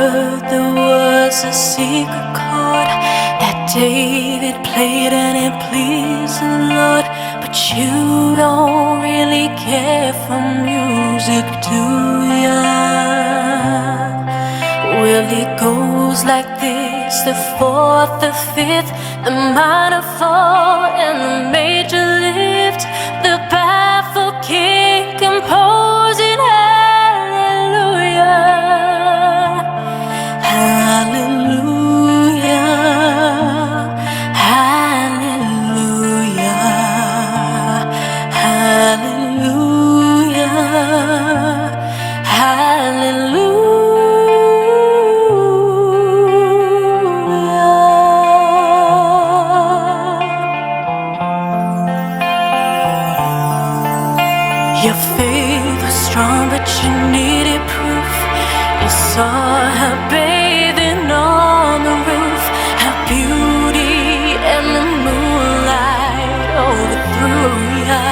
heard there was a secret chord that David played and it pleased the Lord. But you don't really care for music, do ya? Well, it goes like this: the fourth, the fifth, the minor fall, and the major lift. The baffled king composing hallelujah, hallelujah, hallelujah, hallelujah, hallelujah. Your faith was strong, but you needed proof. You saw her bathing on the roof, her beauty and the moonlight overthrew ya.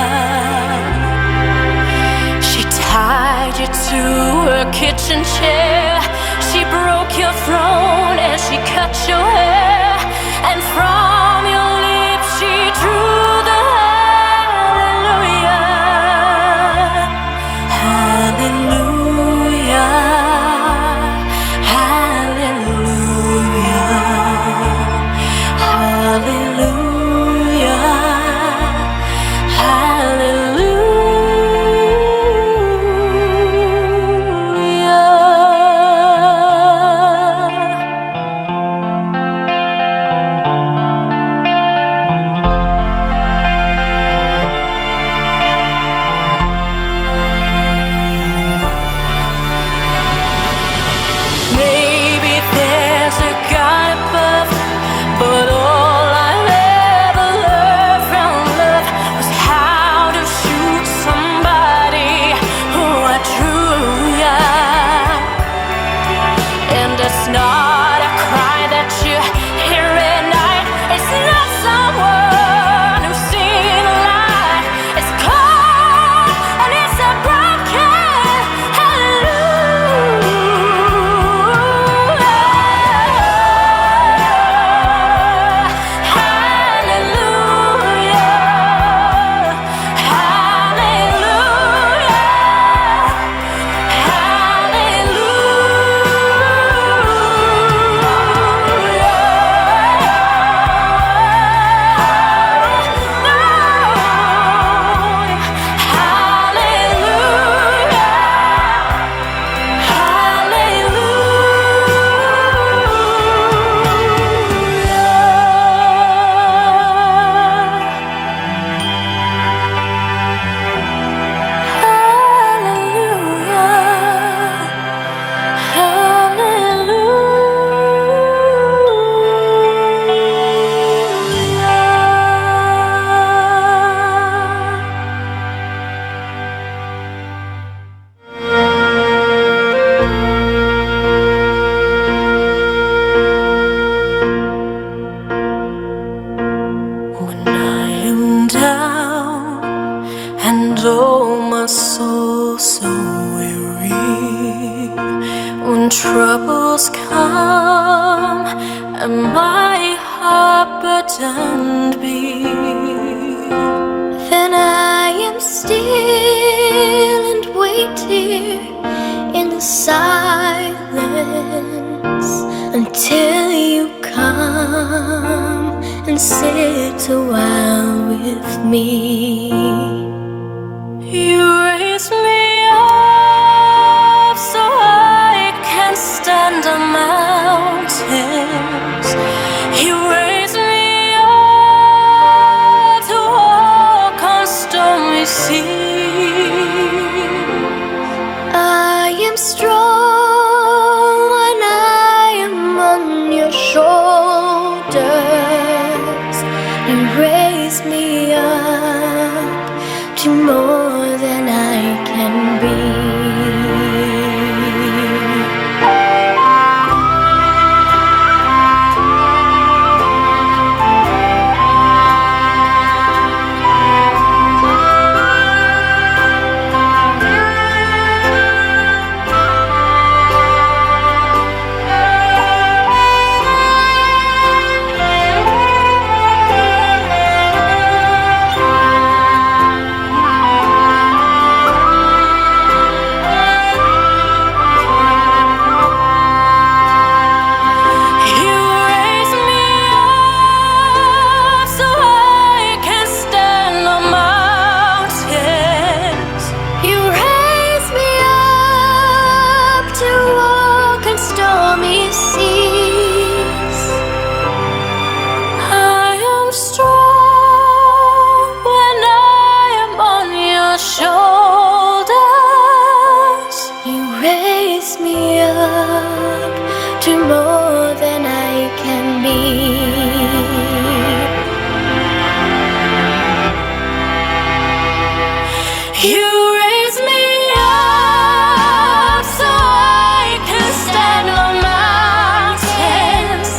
She tied you to her kitchen chair, she broke your throne and she cut your hair, and from your lips she drew the hallelujah, hallelujah, hallelujah, hallelujah. Maybe there's a God above, but all I ever learned from love was how to shoot somebody who I drew ya. And it's not a cry that you hear at night, it's not someone who's seen a light. It's cold and it's a broken hallelujah. When I am down and oh my soul so weary, when troubles come and my heart burdened be, then I am still and wait here in the silence until you come and sit a while with me. You raise me up so I can stand on mountains. You raise me up to walk on stormy seas. I am strong when I am on your shoulders. You raise me up to more than I can be. to more than I can be. You raise me up so I can stand on mountains.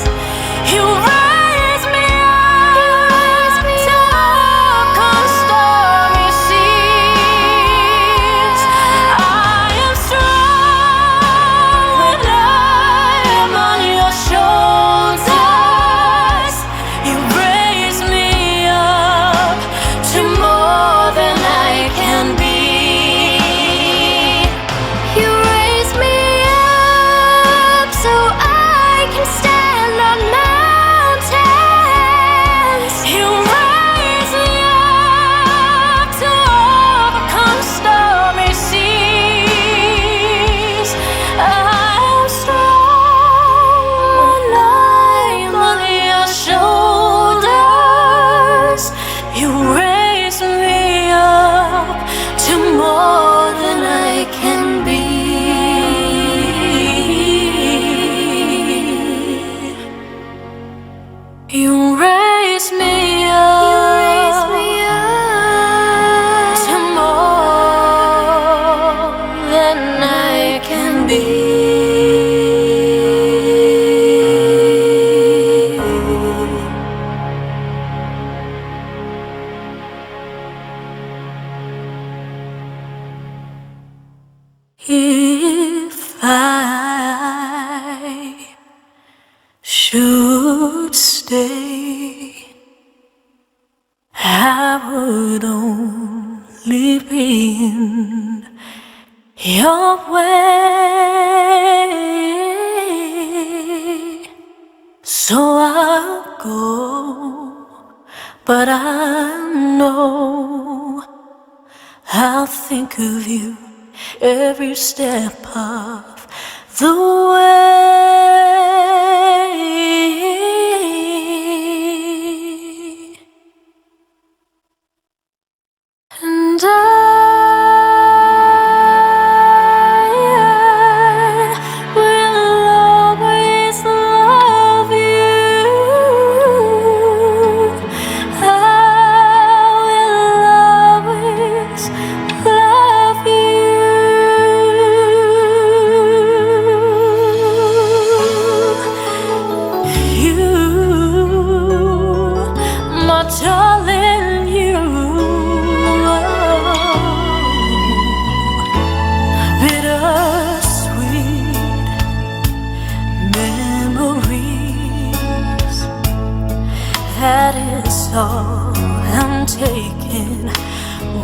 You raise me up to walk on stormy seas. I am strong when I am on your shoulders. You raise me up to more than I can be. You raise me up so I can stand on mountains. You raise me up to overcome stormy seas. I am strong when I'm on your shoulders. You raise me up to more than I can be. You raise me up to more than I can be. If I should stay, I would only be in your way. So I'll go, but I know I'll think of you every step of the way. And I will always love you. I will always love you. You, my darling, you. Bittersweet memories, that is all I'm taking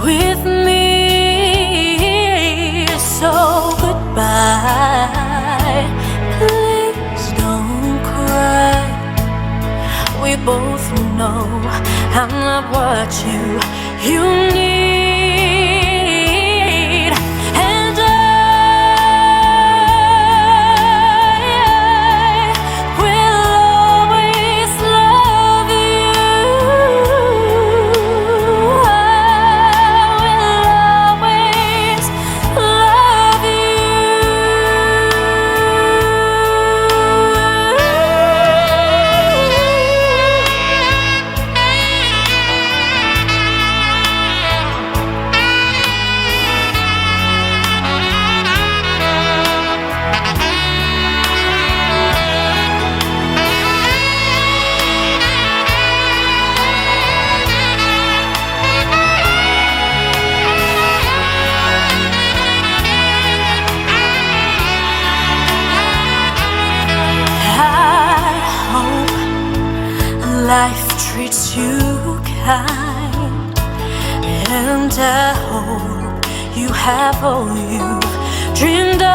with me. So goodbye, please don't cry. We both know I'm not what you need. And I will always love you. I will always love you. Life treats you kind, and I hope you have all you've dreamed of.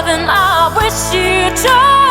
And I wish you joy.